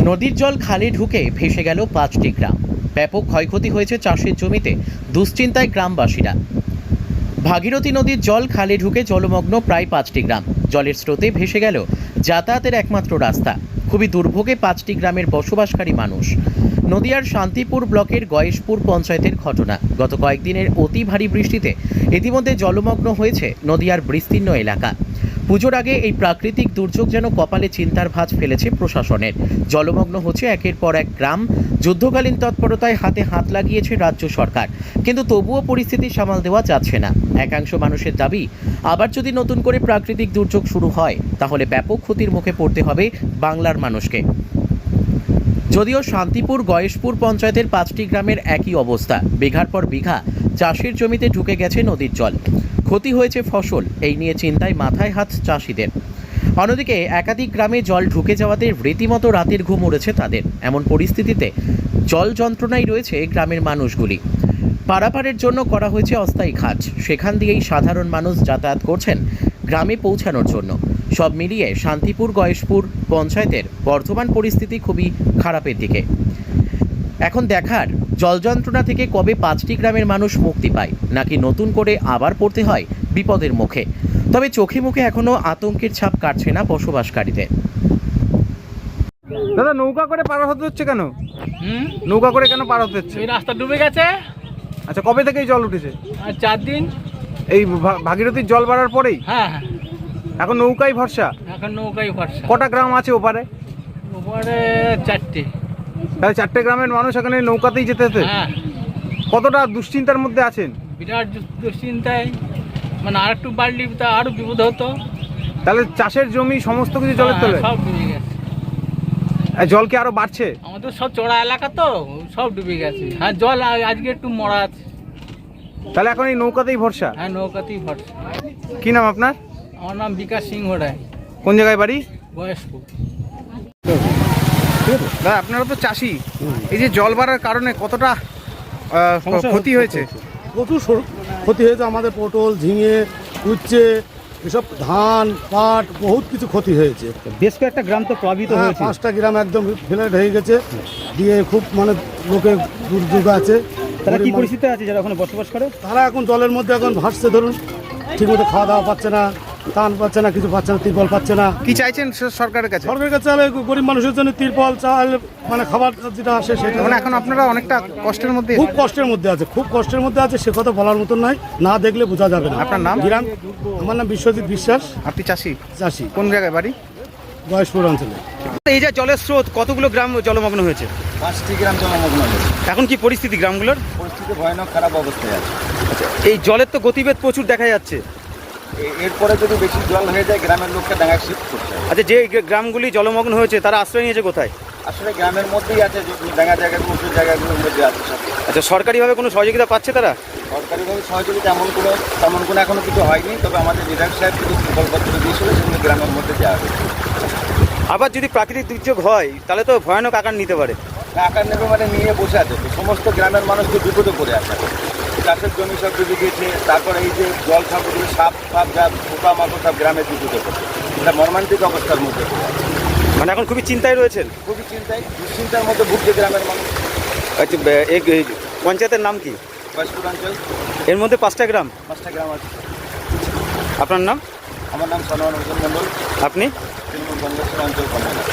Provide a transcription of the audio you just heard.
নদীর জল খালে ঢুকে ভেসে গেল ৫টি গ্রাম। ব্যাপক ক্ষয়ক্ষতি হয়েছে চাষের জমিতে। দুশ্চিন্তায় গ্রামবাসীরা। ভাগীরথী নদীর জল খালে ঢুকে জলমগ্ন প্রায় ৫টি গ্রাম। জলের স্রোতে ভেসে গেল যাতায়াতের একমাত্র রাস্তা। খুবই দুর্ভোগে ৫টি গ্রামের বসবাসকারী মানুষ। নদিয়ার শান্তিপুর ব্লকের গয়েশপুর পঞ্চায়েতের ঘটনা। গত কয়েকদিনের অতি ভারী বৃষ্টিতে ইতিমধ্যে জলমগ্ন হয়েছে নদিয়ার বিস্তীর্ণ এলাকা। পুজোর আগে এই প্রাকৃতিক দুর্যোগ যেন কপালে চিন্তার ভাঁজ ফেলেছে প্রশাসনের। জলমগ্ন হচ্ছে একের পর এক গ্রাম। যুদ্ধকালীন তৎপরতায় হাতে হাত লাগিয়েছে রাজ্য সরকার, কিন্তু তবুও পরিস্থিতি সামাল দেওয়া যাচ্ছে না। একাংশ মানুষের দাবি, আবার যদি নতুন করে প্রাকৃতিক দুর্যোগ শুরু হয় তাহলে ব্যাপক ক্ষতির মুখে পড়তে হবে বাংলার মানুষকে। যদিও শান্তিপুর গয়েশপুর পঞ্চায়েতের ৫টি গ্রামের একই অবস্থা। বিঘার পর বিঘা চাষের জমিতে ঢুকে গেছে নদীর জল। ক্ষতি হয়েছে ফসল। এই নিয়ে চিন্তায় মাথায় হাত চাষিদের। অন্যদিকে একাধিক গ্রামে জল ঢুকে যাওয়াতে রীতিমতো রাতের ঘুম উড়েছে তাদের। এমন পরিস্থিতিতে জল যন্ত্রণায় রয়েছে গ্রামের মানুষগুলি। পারাপারের জন্য করা হয়েছে অস্থায়ী ঘাট। সেখান দিয়েই সাধারণ মানুষ যাতায়াত করছেন গ্রামে পৌঁছানোর জন্য। সব মিলিয়ে শান্তিপুর গয়েশপুর পঞ্চায়েতের বর্তমান পরিস্থিতি খুবই খারাপের দিকে। এখন দেখার, জল যন্ত্রণা থেকে কবে ৫টি গ্রামের মানুষ মুক্তি পায়, নাকি নতুন করে আবার পড়তে হয় বিপদের মুখে। তবে চোখে মুখে এখনো আতঙ্কের ছাপ কাটছে না বসবাসকারীদের। দাদা, নৌকা করে পার হতে হচ্ছে কেন? নৌকা করে কেন পার হতে হচ্ছে? এই রাস্তা ডুবে গেছে। আচ্ছা, কবে থেকে এই জল উঠেছে? আর 4 দিন। এই ভাগীরথীর জল বাড়ার পরেই? হ্যাঁ হ্যাঁ, এখন নৌকাই ভরসা? এখন নৌকাই ভরসা। কটা গ্রাম আছে ওপারে? ওপরে 4টে। তাহলে 4টে গ্রামের মানুষ এখানে নৌকাতেই যেতে হতে? হ্যাঁ, কতটা দুশ্চিন্তার মধ্যে আছেন? বিরাট দুশ্চিন্তায়। মানে আর একটু বাড়লি তা আরো বিপদ হতো। তাহলে চাষের জমি সমস্ত কিছু জলের তলে? সব ডুবে গেছে। আর জল কি আরো বাড়ছে? আমাদের সব চড়া এলাকা তো, সব ডুবে গেছে। হ্যাঁ, জল আজকে একটু মরা আছে। তাহলে এখন এই নৌকাতেই ভরসা? হ্যাঁ, নৌকাতেই ভরসা। কি নাম আপনার? আমার নাম বিকাশ সিংহ রায়, কোন জায়গায় বাড়ি? বয়স্পুর। দাদা, আপনারা তো চাষি। এই যে জল বাড়ার কারণে কতটা ক্ষতি হয়েছে? প্রচুর ক্ষতি হয়েছে। আমাদের পটল, ঝিঙে, উচ্ছে, এসব ধান, পাট, বহুত কিছু ক্ষতি হয়েছে। বেশ কয়েকটা গ্রাম তো প্লাবিত হয়েছে। 5টা গ্রাম একদম ফ্ল্যাট হয়ে গেছে, দিয়ে খুব মানে লোকের দুর্যোগ আছে। তারা কি পরিস্থিতি আছে যারা ওখানে বসবাস করে? তারা এখন জলের মধ্যে এখন ভাসছে। ধরুন, ঠিকমতো খাওয়া দাওয়া পাচ্ছে না, ধান পাচ্ছে না, কিছু পাচ্ছে না, তিরপল পাচ্ছে না। কি চাইছেন সরকারের কাছে? সরকারের কাছে গরিব মানুষের জন্য তিরপল, চাল, মানে খাবার যেটা আসে সেটা। মানে এখন আপনারা অনেকটা কষ্টের মধ্যে? খুব কষ্টের মধ্যে আছে, খুব কষ্টের মধ্যে আছে। সে কথা বলার মতন নয়, না দেখলে বোঝা যাবে না। আপনার নাম? গ্রাম, আমার নাম বিশ্বজিৎ বিশ্বাস। আপনি চাষি? চাষি। কোন জায়গায় বাড়ি? গয়েশপুর অঞ্চলে। এই যে জলের স্রোত, কতগুলো গ্রাম জলমগ্ন হয়েছে? 5টি গ্রাম জলমগ্ন হয়েছে। এখন কি পরিস্থিতি গ্রামগুলোর? পরিস্থিতি ভয়ানক খারাপ অবস্থায় আছে। আচ্ছা, এই জলের তো গতিবেগ প্রচুর দেখা যাচ্ছে। এরপরে যদি বেশি জল হয়ে যায়, গ্রামের লোককে ডাঙায় শিফট করতে হবে। আচ্ছা, যে গ্রামগুলি জলমগ্ন হয়েছে তারা আশ্রয় নিয়েছে কোথায়? আসলে গ্রামের মধ্যেই আছে, ডাঙা জায়গাগুলো, উঁচু জায়গাগুলোর মধ্যে আছে সব। আচ্ছা, সরকারিভাবে কোনো সহযোগিতা পাচ্ছে তারা? সরকারিভাবে সহযোগিতা তেমন কোনো এখনো কিছু হয়নি। তবে আমাদের বিধায়ক সাহেব কিছু প্রকল্পত্র দিয়েছিল, সেগুলো গ্রামের মধ্যে দেওয়া হবে। আবার যদি প্রাকৃতিক দুর্যোগ হয় তাহলে তো ভয়ানক আকার নিতে পারে। আকার নেবে মানে নিয়ে বসে আছে তো, সমস্ত গ্রামের মানুষকে বিপদে পড়ে আছে। চাষের জমি সব ডুবে গিয়েছে। তারপরে এই যে জল খাবগুলো, সাপ ফাপ, যা পোকা মাকড়, সব গ্রামে বিপদে পড়ছে। এটা মর্মান্তিক অবস্থার মধ্যে পড়ে আছে। মানে এখন খুবই চিন্তায় রয়েছেন? খুবই চিন্তায়, দুশ্চিন্তার মধ্যে ভুগছে গ্রামের মানুষ। আচ্ছা, এই পঞ্চায়েতের নাম কি? গয়েশপুর অঞ্চল। এর মধ্যে 5টা গ্রাম? 5টা গ্রাম আছে। আপনার নাম? আমার নাম সনোয়ার হোসেন মন্ডল। আপনি? তৃণমূল কংগ্রেসের অঞ্চল কনভেনর।